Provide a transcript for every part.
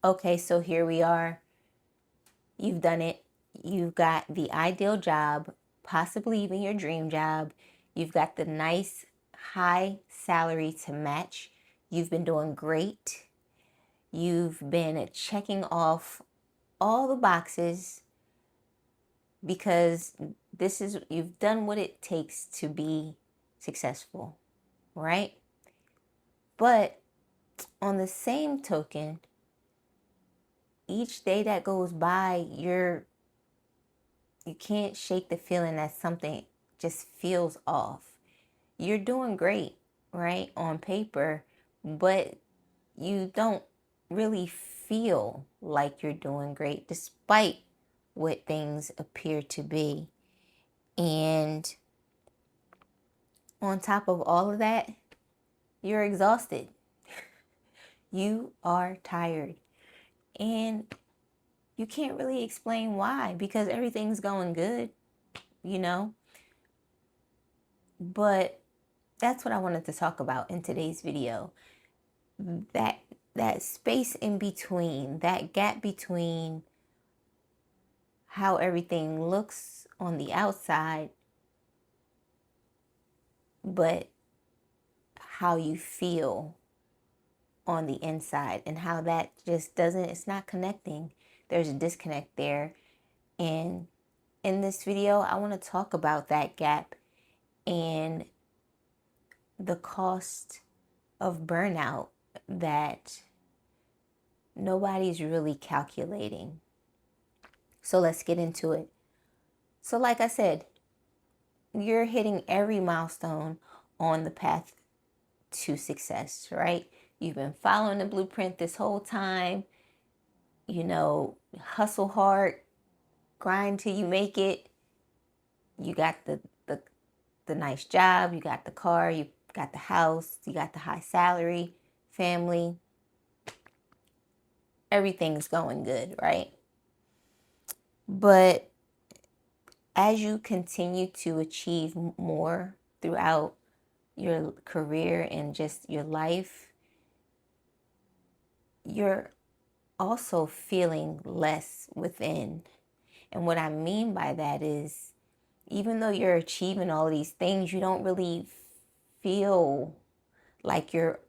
Okay, so here we are. You've done it. You've got the ideal job, possibly even your dream job. You've got the nice high salary to match. You've been doing great. You've been checking off all the boxes because you've done what it takes to be successful, right? But on the same token, each day that goes by, you can't shake the feeling that something just feels off. You're doing great, right, on paper, but you don't really feel like you're doing great despite what things appear to be. And on top of all of that, you're exhausted. You are tired. And you can't really explain why because everything's going good, you know? But that's what I wanted to talk about in today's video. That that space in between, that gap between how everything looks on the outside, but how you feel on the inside, and how that just it's not connecting. There's a disconnect there. And in this video, I want to talk about that gap and the cost of burnout that nobody's really calculating. So let's get into it. So like I said, you're hitting every milestone on the path to success, right? You've been following the blueprint this whole time. Hustle hard, grind till you make it. You got the nice job, you got the car, you got the house, you got the high salary, family. Everything's going good, right? But as you continue to achieve more throughout your career and just your life, you're also feeling less within. And what I mean by that is, even though you're achieving all these things, you don't really feel like you're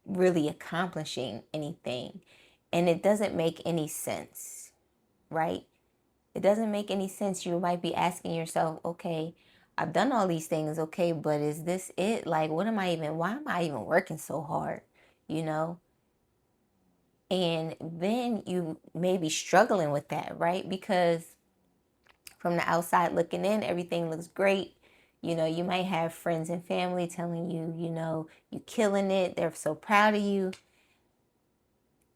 really accomplishing anything. And it doesn't make any sense, right? It doesn't make any sense. You might be asking yourself, okay, I've done all these things, okay, but is this it? Like, why am I even working so hard? You know? And then you may be struggling with that, right? Because from the outside looking in, everything looks great. You might have friends and family telling you, you're killing it. They're so proud of you.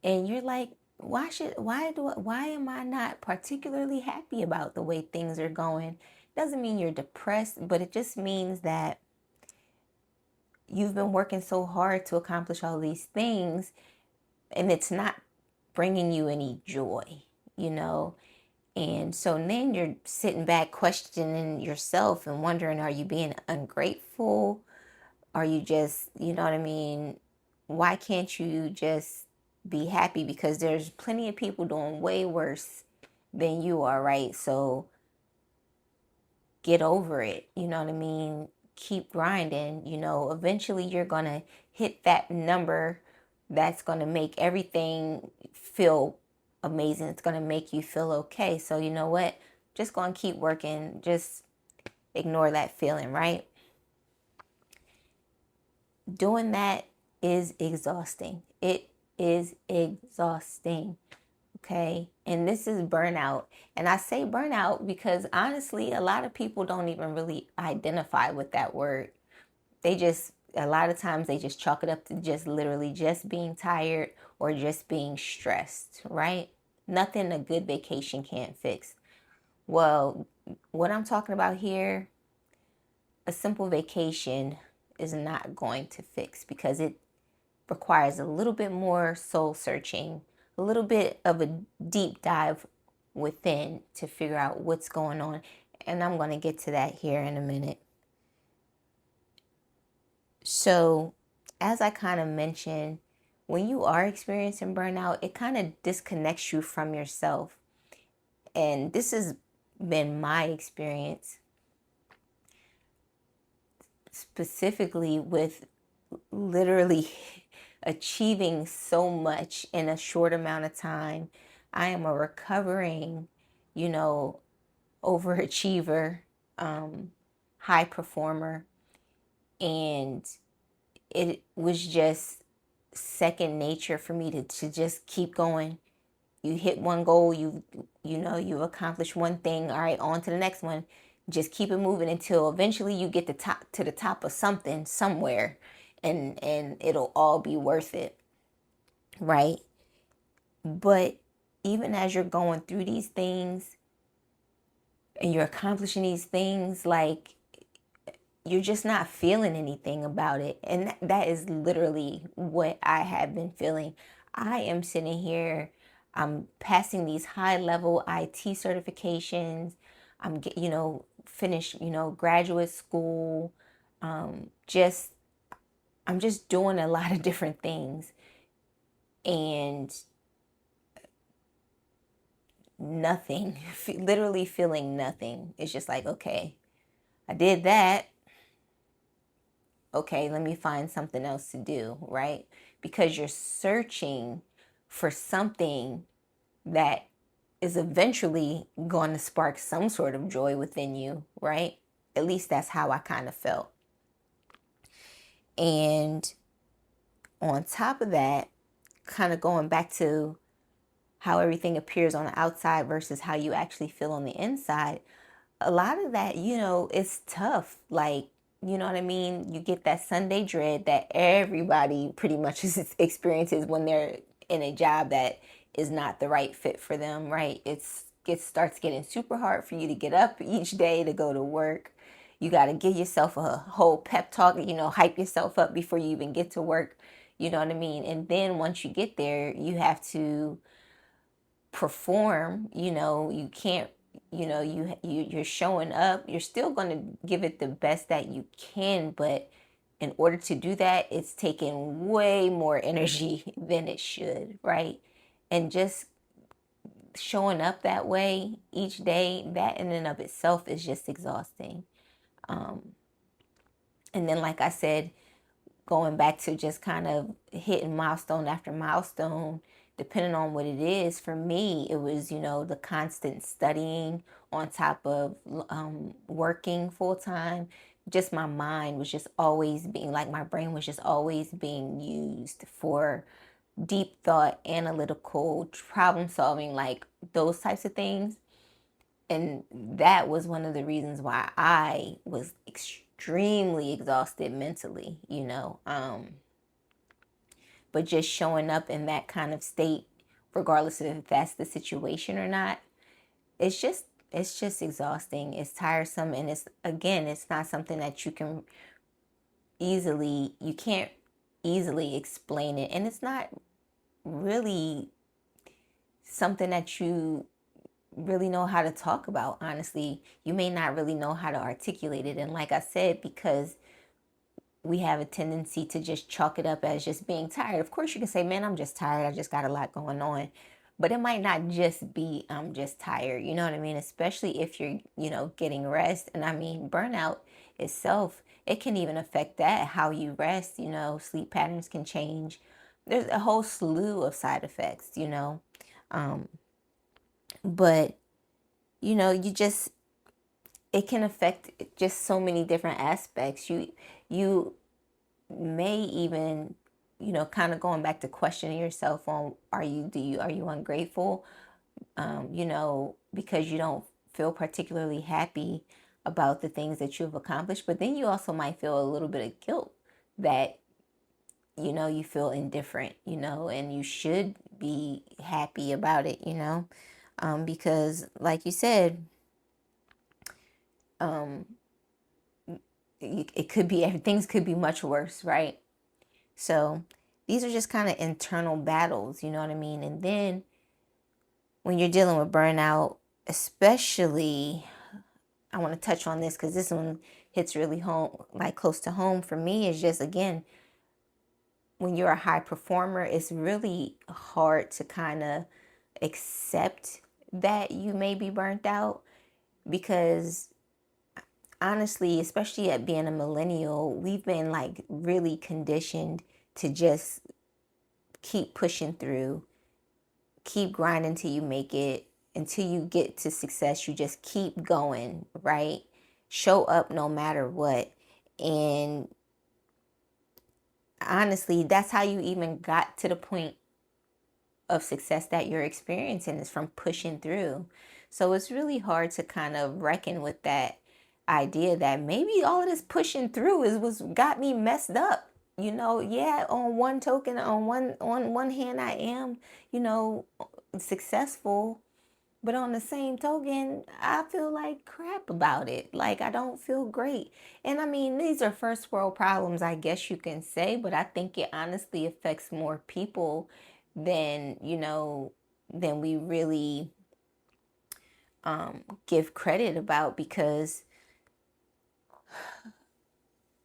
And you're like, why am I not particularly happy about the way things are going? Doesn't mean you're depressed, but it just means that you've been working so hard to accomplish all these things and it's not bringing you any joy. And so then you're sitting back questioning yourself and wondering, are you being ungrateful? Are you just, you know what I mean? Why can't you just be happy? Because there's plenty of people doing way worse than you are, right? So get over it. You know what I mean? Keep grinding. Eventually you're going to hit that number that's going to make everything feel amazing. It's going to make you feel okay. So you know what? Just going to keep working. Just ignore that feeling, right? Doing that is exhausting. It is exhausting. Okay. And this is burnout. And I say burnout because honestly, a lot of people don't even really identify with that word. A lot of times they just chalk it up to just literally just being tired or just being stressed, right? Nothing a good vacation can't fix. Well, what I'm talking about here, a simple vacation is not going to fix because it requires a little bit more soul searching, a little bit of a deep dive within to figure out what's going on. And I'm going to get to that here in a minute. So, as I kind of mentioned, when you are experiencing burnout, it kind of disconnects you from yourself. And this has been my experience, specifically with literally achieving so much in a short amount of time. I am a recovering, you know, overachiever, high performer, and it was just second nature for me to just keep going. You hit one goal, you've accomplished one thing, all right, on to the next one. Just keep it moving until eventually you get to the top of something somewhere, and it'll all be worth it, right? But even as you're going through these things and you're accomplishing these things, like, you're just not feeling anything about it. And that is literally what I have been feeling. I am sitting here, I'm passing these high level IT certifications. I'm finished, graduate school. Just I'm just doing a lot of different things, and nothing, literally feeling nothing. It's just like, okay, I did that. Okay, let me find something else to do, right? Because you're searching for something that is eventually going to spark some sort of joy within you, right? At least that's how I kind of felt. And on top of that, kind of going back to how everything appears on the outside versus how you actually feel on the inside, a lot of that, it's tough. Like, you know what I mean? You get that Sunday dread that everybody pretty much experiences when they're in a job that is not the right fit for them, right? It starts getting super hard for you to get up each day to go to work. You got to give yourself a whole pep talk, hype yourself up before you even get to work. You know what I mean? And then once you get there, you have to perform. You can't, you're showing up. You're still going to give it the best that you can, but in order to do that, it's taking way more energy than it should, right? And just showing up that way each day, that in and of itself is just exhausting. And then, like I said, going back to just kind of hitting milestone after milestone, depending on what it is. For me, it was, the constant studying on top of working full time. Just my mind was just always being, like, my brain was just always being used for deep thought, analytical, problem solving, like those types of things. And that was one of the reasons why I was extremely exhausted mentally, but just showing up in that kind of state, regardless of if that's the situation or not, it's just exhausting. It's tiresome, and it's not something that you can't easily explain it, and it's not really something that you really know how to talk about. Honestly, you may not really know how to articulate it. And like I said, because we have a tendency to just chalk it up as just being tired. Of course, you can say, man, I'm just tired. I just got a lot going on. But it might not just be, I'm just tired. You know what I mean? Especially if you're, getting rest. And I mean, burnout itself, it can even affect that, how you rest. Sleep patterns can change. There's a whole slew of side effects, but, you just, it can affect just so many different aspects. You may even, kind of going back to questioning yourself on, are you ungrateful, because you don't feel particularly happy about the things that you've accomplished. But then you also might feel a little bit of guilt that, you feel indifferent, and you should be happy about it, because like you said, it could be, things could be much worse, right? So these are just kind of internal battles, you know what I mean? And then when you're dealing with burnout, especially, I want to touch on this because this one hits really home, like close to home for me, is just, again, when you're a high performer, it's really hard to kind of accept that you may be burnt out, because honestly, especially at being a millennial, we've been like really conditioned to just keep pushing through, keep grinding till you make it, until you get to success. You just keep going, right? Show up no matter what. And honestly, that's how you even got to the point of success that you're experiencing, is from pushing through. So it's really hard to kind of reckon with that idea that maybe all of this pushing through is what's got me messed up. Yeah, on one token, on one hand, I am, successful, but on the same token, I feel like crap about it. Like, I don't feel great. And I mean, these are first world problems, I guess you can say, but I think it honestly affects more people than, than we really give credit about, because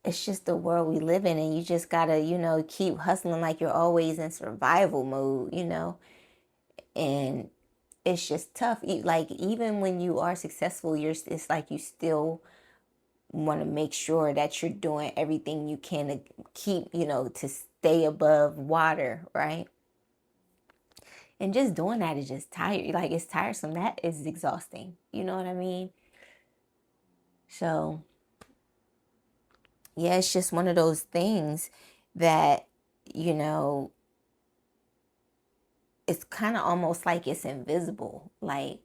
it's just the world we live in, and you just gotta, keep hustling like you're always in survival mode, and it's just tough. Like, even when you are successful, it's like you still want to make sure that you're doing everything you can to keep, to stay above water, right? And just doing that is just tired. Like, it's tiresome. That is exhausting. You know what I mean? So, yeah, it's just one of those things that, you know, it's kind of almost like it's invisible. Like,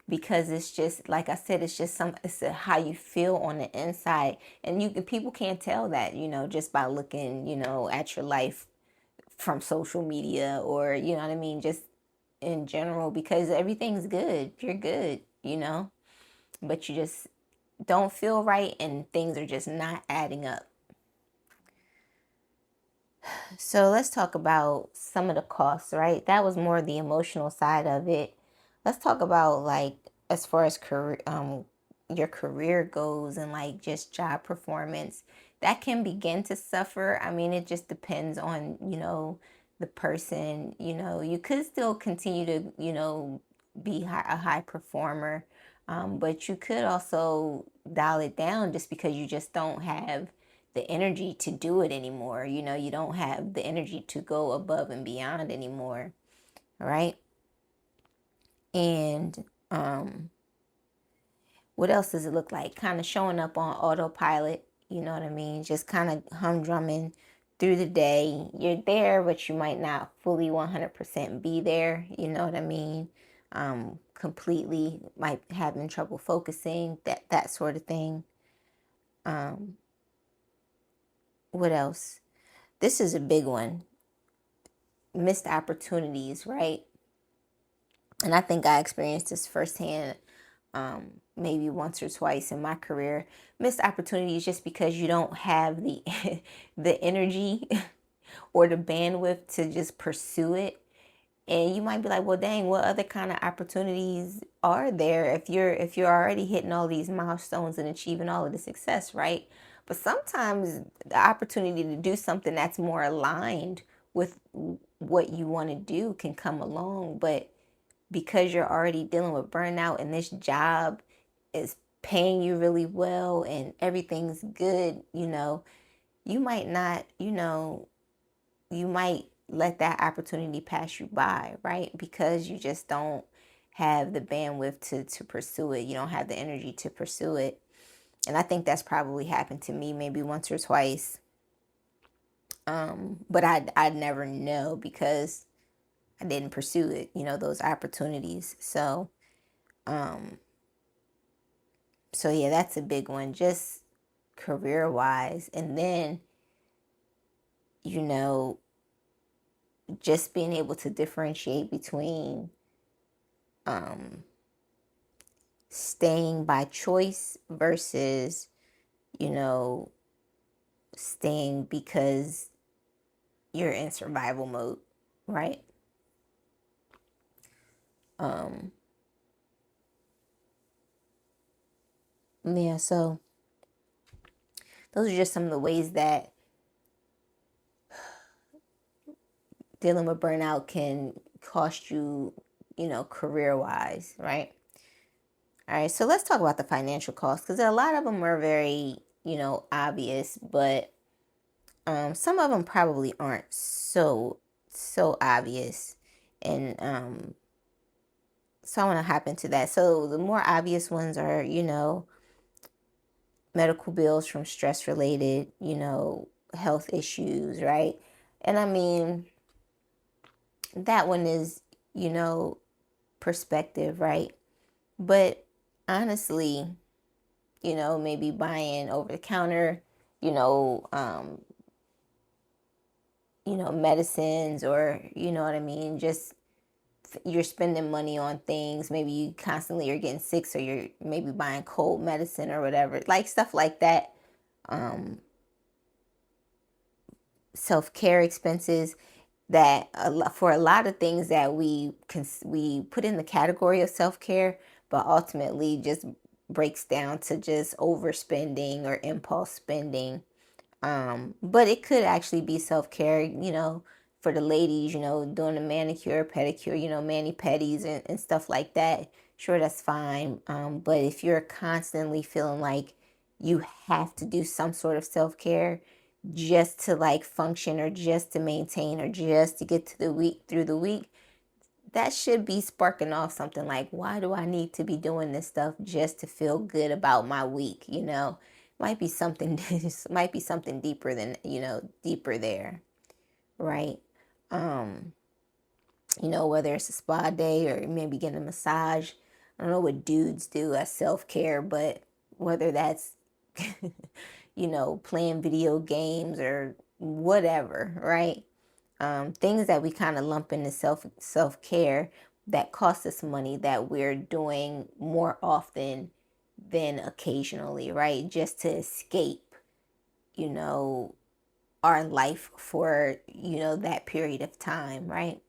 because it's just, like I said, it's how you feel on the inside. And people can't tell that, just by looking, at your life from social media, or, you know what I mean? Just in general, because everything's good. You're good, but you just don't feel right, and things are just not adding up. So let's talk about some of the costs, right? That was more the emotional side of it. Let's talk about, like, as far as your career goes, and like just job performance, that can begin to suffer. I mean, it just depends on, the person. You could still continue to, be a high performer, but you could also dial it down, just because you just don't have the energy to do it anymore. You don't have the energy to go above and beyond anymore, right? And what else does it look like? Kind of showing up on autopilot, you know what I mean? Just kind of humdrumming through the day. You're there, but you might not fully 100% be there, you know what I mean? Completely, like having trouble focusing, that sort of thing. What else? This is a big one. Missed opportunities, right? And I think I experienced this firsthand, maybe once or twice in my career. Missed opportunities just because you don't have the the energy or the bandwidth to just pursue it. And you might be like, well, dang, what other kind of opportunities are there if you're already hitting all these milestones and achieving all of the success, right? But sometimes the opportunity to do something that's more aligned with what you want to do can come along. But because you're already dealing with burnout, and this job is paying you really well and everything's good, you might not, you might let that opportunity pass you by, right? Because you just don't have the bandwidth to pursue it. You don't have the energy to pursue it. And I think that's probably happened to me maybe once or twice. But I'd never know, because I didn't pursue it, those opportunities. So yeah, that's a big one, just career wise. And then, you know, just being able to differentiate between staying by choice versus, staying because you're in survival mode, right? Yeah, so those are just some of the ways that dealing with burnout can cost you, career wise, right? All right, so let's talk about the financial costs because a lot of them are very, obvious, but some of them probably aren't so obvious. And so I want to hop into that. So the more obvious ones are, medical bills from stress related, health issues, right? And I mean, that one is, perspective, right? But honestly, maybe buying over the counter, you know, um, medicines, or you know what I mean, just you're spending money on things. Maybe you constantly are getting sick, so you're maybe buying cold medicine or whatever, like stuff like that. Um, Self-care expenses that for a lot of things that we put in the category of self-care, but ultimately just breaks down to just overspending or impulse spending. But it could actually be self-care, for the ladies, doing a manicure, pedicure, mani-pedis and stuff like that. Sure, that's fine. But if you're constantly feeling like you have to do some sort of self-care just to like function, or just to maintain, or just to get to the week through the week, that should be sparking off something like, why do I need to be doing this stuff just to feel good about my week? Might be something might be something deeper than, deeper there, right? um Whether it's a spa day or maybe getting a massage. I don't know what dudes do as self-care, but whether that's playing video games or whatever, right? Things that we kind of lump into self-care that cost us money, that we're doing more often than occasionally, right? Just to escape, you know, our life for, that period of time, right?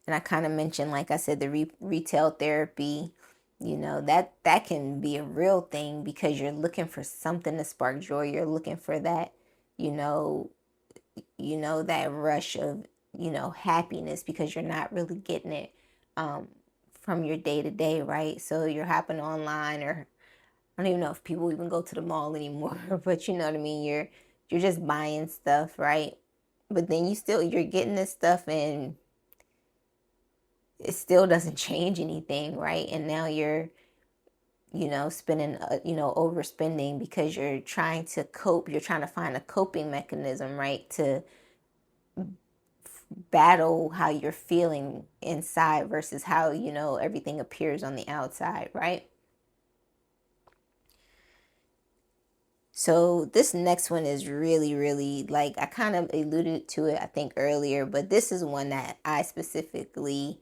And I kind of mentioned, like I said, the retail therapy, that can be a real thing because you're looking for something to spark joy. You're looking for that, you know, that rush of, happiness, because you're not really getting it from your day to day, right? So you're hopping online, or I don't even know if people even go to the mall anymore, but you know what I mean. You're just buying stuff, right? But then you're getting this stuff, and it still doesn't change anything, right? And now you're, spending, overspending because you're trying to cope. You're trying to find a coping mechanism, right? To battle how you're feeling inside versus how, everything appears on the outside, right? So this next one is really, really, like, I kind of alluded to it, I think, earlier, but this is one that I specifically,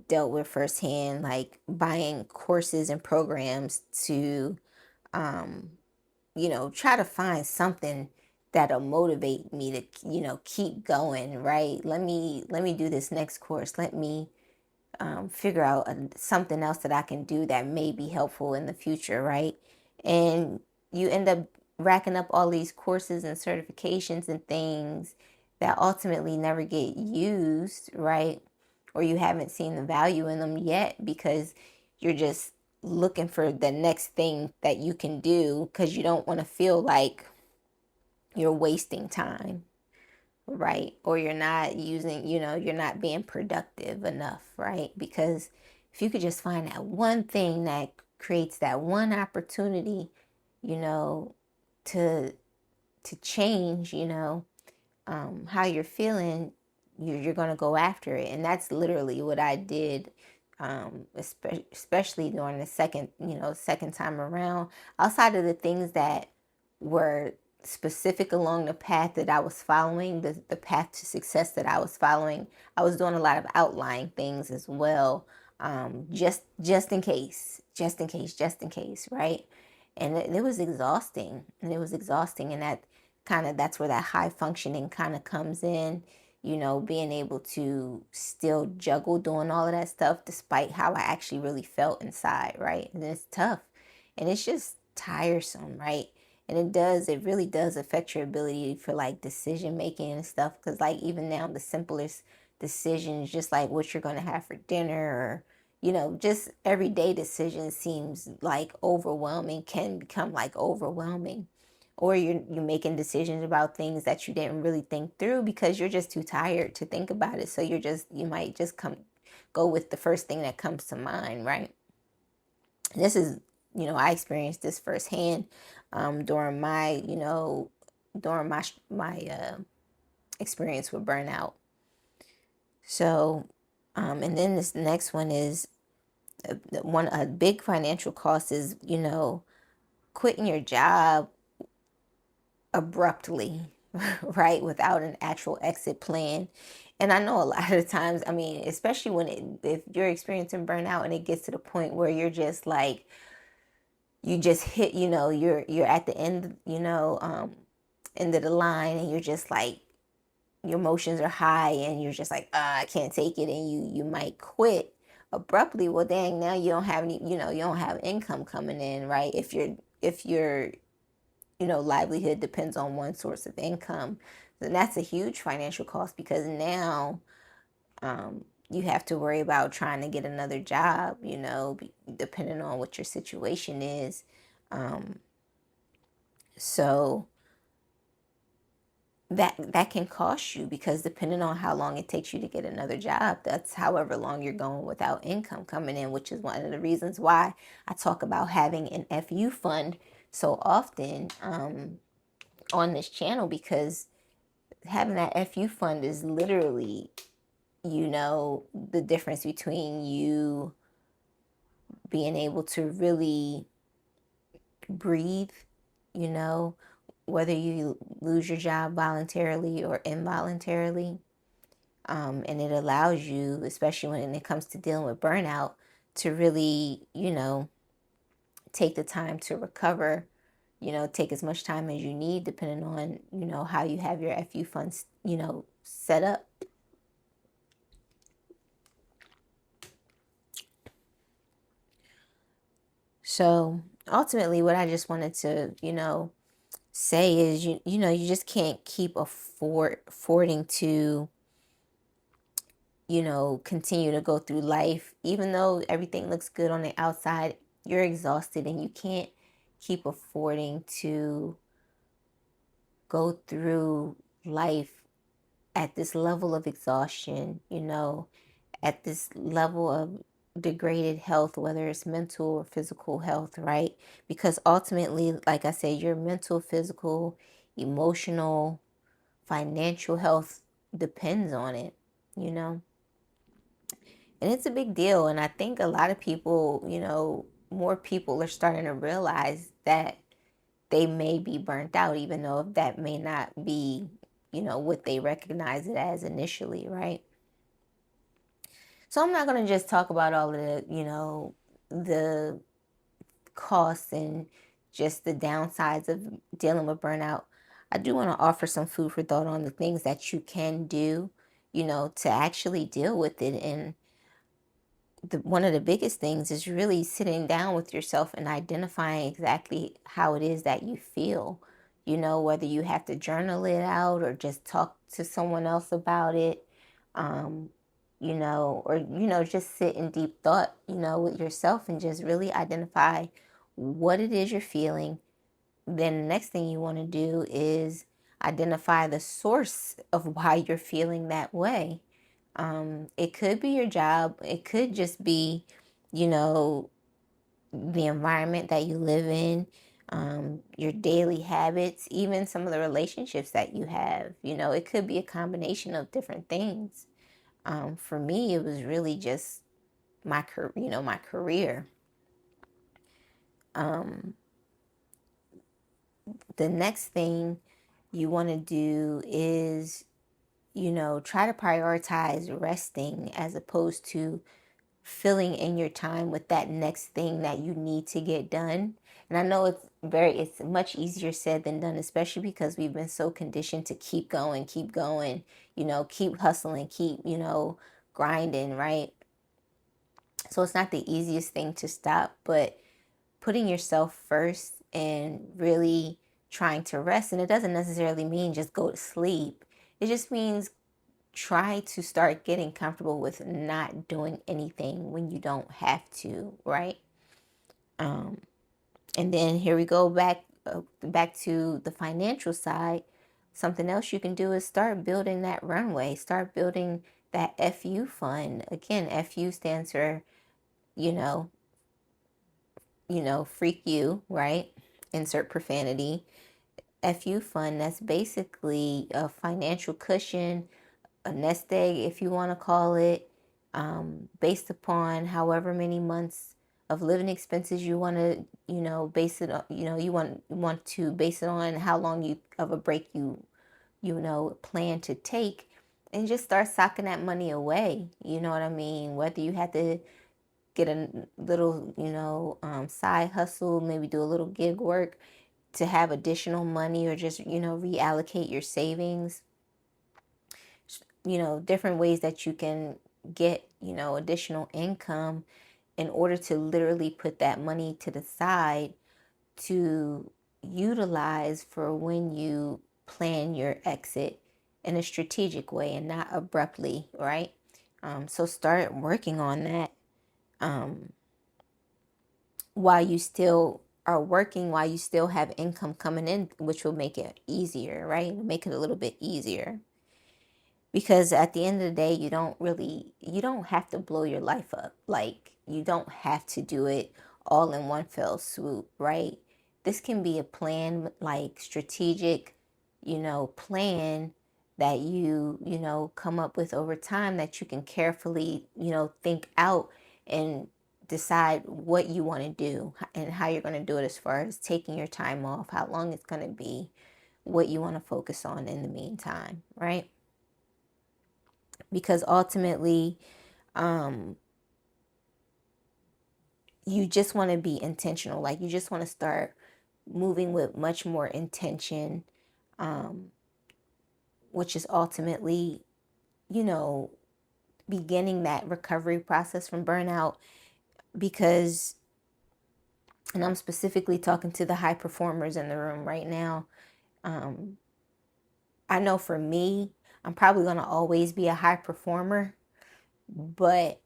dealt with firsthand, like buying courses and programs to, um, try to find something that'll motivate me to, keep going, right? Let me do this next course. Let me figure out something else that I can do that may be helpful in the future, right? And you end up racking up all these courses and certifications and things that ultimately never get used, right? Or you haven't seen the value in them yet because you're just looking for the next thing that you can do because you don't want to feel like you're wasting time, right? Or you're not using, you're not being productive enough, right? Because if you could just find that one thing that creates that one opportunity, you know, to change, how you're feeling, you're going to go after it. And that's literally what I did, especially during the second time around. Outside of the things that were specific along the path that I was following, the path to success that I was following, I was doing a lot of outlying things as well, just in case, right? And it was exhausting, and that's where that high functioning kind of comes in, being able to still juggle doing all of that stuff despite how I actually really felt inside, right? And it's tough, and it's just tiresome, right? And it really does affect your ability for like decision making and stuff. Because like even now, the simplest decisions, just like what you're going to have for dinner, or just everyday decisions, seems like overwhelming, can become like overwhelming. Or you're making decisions about things that you didn't really think through because you're just too tired to think about it. So you might just go with the first thing that comes to mind, right? This is, I experienced this firsthand during my experience with burnout. So, and then this next one is a big financial cost is, quitting your job abruptly, right, without an actual exit plan. And I know a lot of the times, I mean, especially if you're experiencing burnout and it gets to the point where you're just like, you just hit, you're at the end, end of the line, and you're just like, your emotions are high and you're just like, I can't take it, and you might quit abruptly. Well, dang, now you don't have any, you don't have income coming in, right? If your livelihood depends on one source of income, then that's a huge financial cost, because now you have to worry about trying to get another job, depending on what your situation is. So that can cost you, because depending on how long it takes you to get another job, that's however long you're going without income coming in, which is one of the reasons why I talk about having an FU fund so often on this channel, because having that FU fund is literally, the difference between you being able to really breathe, you know, whether you lose your job voluntarily or involuntarily. And it allows you, especially when it comes to dealing with burnout, to really, take the time to recover, take as much time as you need, depending on, how you have your FU funds, set up. So ultimately, what I just wanted to, say is, you just can't keep affording to, continue to go through life, even though everything looks good on the outside. You're exhausted, and you can't keep affording to go through life at this level of exhaustion, at this level of degraded health, whether it's mental or physical health, right? Because ultimately, like I said, your mental, physical, emotional, financial health depends on it, you know? And it's a big deal. And I think a lot of people, more people are starting to realize that they may be burnt out, even though that may not be, what they recognize it as initially, right? So I'm not going to just talk about all of the costs and just the downsides of dealing with burnout. I do want to offer some food for thought on the things that you can do, to actually deal with it. And one of the biggest things is really sitting down with yourself and identifying exactly how it is that you feel. Whether you have to journal it out or just talk to someone else about it, or, just sit in deep thought, with yourself, and just really identify what it is you're feeling. Then the next thing you want to do is identify the source of why you're feeling that way. It could be your job. It could just be, the environment that you live in, your daily habits, even some of the relationships that you have. It could be a combination of different things. For me, it was really just my career. The next thing you want to do is, try to prioritize resting as opposed to filling in your time with that next thing that you need to get done. And I know it's much easier said than done, especially because we've been so conditioned to keep going, keep hustling, keep, grinding, right? So it's not the easiest thing to stop, but putting yourself first and really trying to rest. And it doesn't necessarily mean just go to sleep. It just means try to start getting comfortable with not doing anything when you don't have to, right? And then here we go back to the financial side. Something else you can do is start building that runway. Start building that FU fund. Again, FU stands for, you know, freak you, right? Insert profanity. FU fund, that's basically a financial cushion, a nest egg, if you want to call it, based upon however many months of living expenses you want to, base it on, you want to base it on how long you of a break you plan to take, and just start socking that money away. You know what I mean? Whether you had to get a little, side hustle, maybe do a little gig work to have additional money, or just, reallocate your savings, different ways that you can get, additional income in order to literally put that money to the side to utilize for when you plan your exit in a strategic way and not abruptly, right? So start working on that while you still are working, while you still have income coming in, which will make it easier, right? Make it a little bit easier. Because at the end of the day, you don't have to blow your life up. Like, you don't have to do it all in one fell swoop, right? This can be a plan, like strategic, plan that you come up with over time, that you can carefully, think out and decide what you want to do and how you're going to do it, as far as taking your time off, how long it's going to be, what you want to focus on in the meantime, right? Because ultimately, you just want to be intentional. Like, you just want to start moving with much more intention, which is ultimately, beginning that recovery process from burnout. Because, and I'm specifically talking to the high performers in the room right now, I know for me, I'm probably going to always be a high performer, but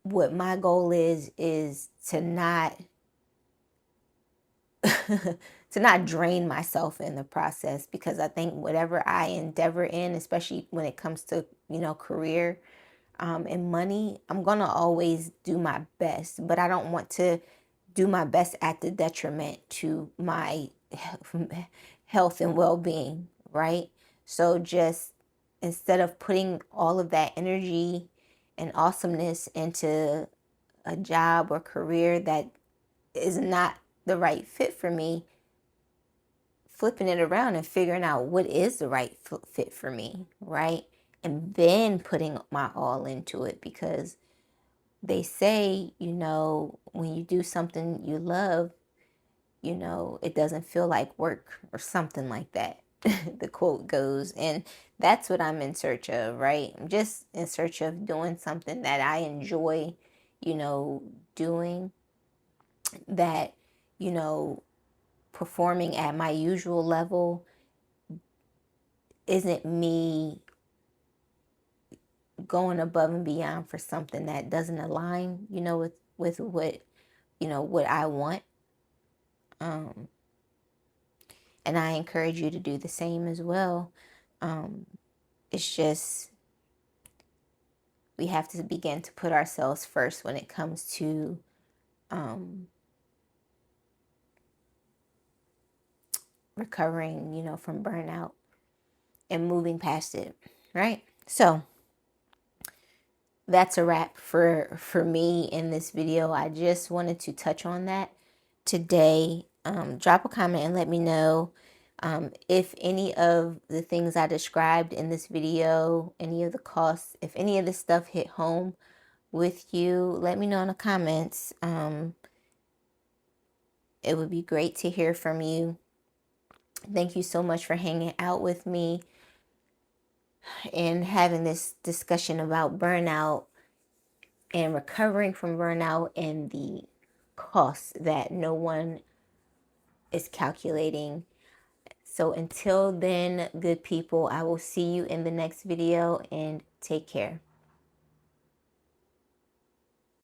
what my goal is to not to not drain myself in the process. Because I think whatever I endeavor in, especially when it comes to, career, and money, I'm gonna always do my best, but I don't want to do my best at the detriment to my health and well-being, right? So just, instead of putting all of that energy and awesomeness into a job or career that is not the right fit for me, flipping it around and figuring out what is the right fit for me, right? And then putting my all into it. Because they say, when you do something you love, it doesn't feel like work, or something like that. The quote goes. And that's what I'm in search of, right? I'm just in search of doing something that I enjoy, doing, that, performing at my usual level isn't me going above and beyond for something that doesn't align, with what, what I want. And I encourage you to do the same as well. It's just, we have to begin to put ourselves first when it comes to recovering, from burnout and moving past it, right? So that's a wrap for me in this video. I just wanted to touch on that today. Drop a comment and let me know if any of the things I described in this video, any of the costs, if any of this stuff hit home with you. Let me know in the comments. It would be great to hear from you. Thank you so much for hanging out with me and having this discussion about burnout and recovering from burnout, and the costs that no one is calculating. So until then, good people, I will see you in the next video, and take care.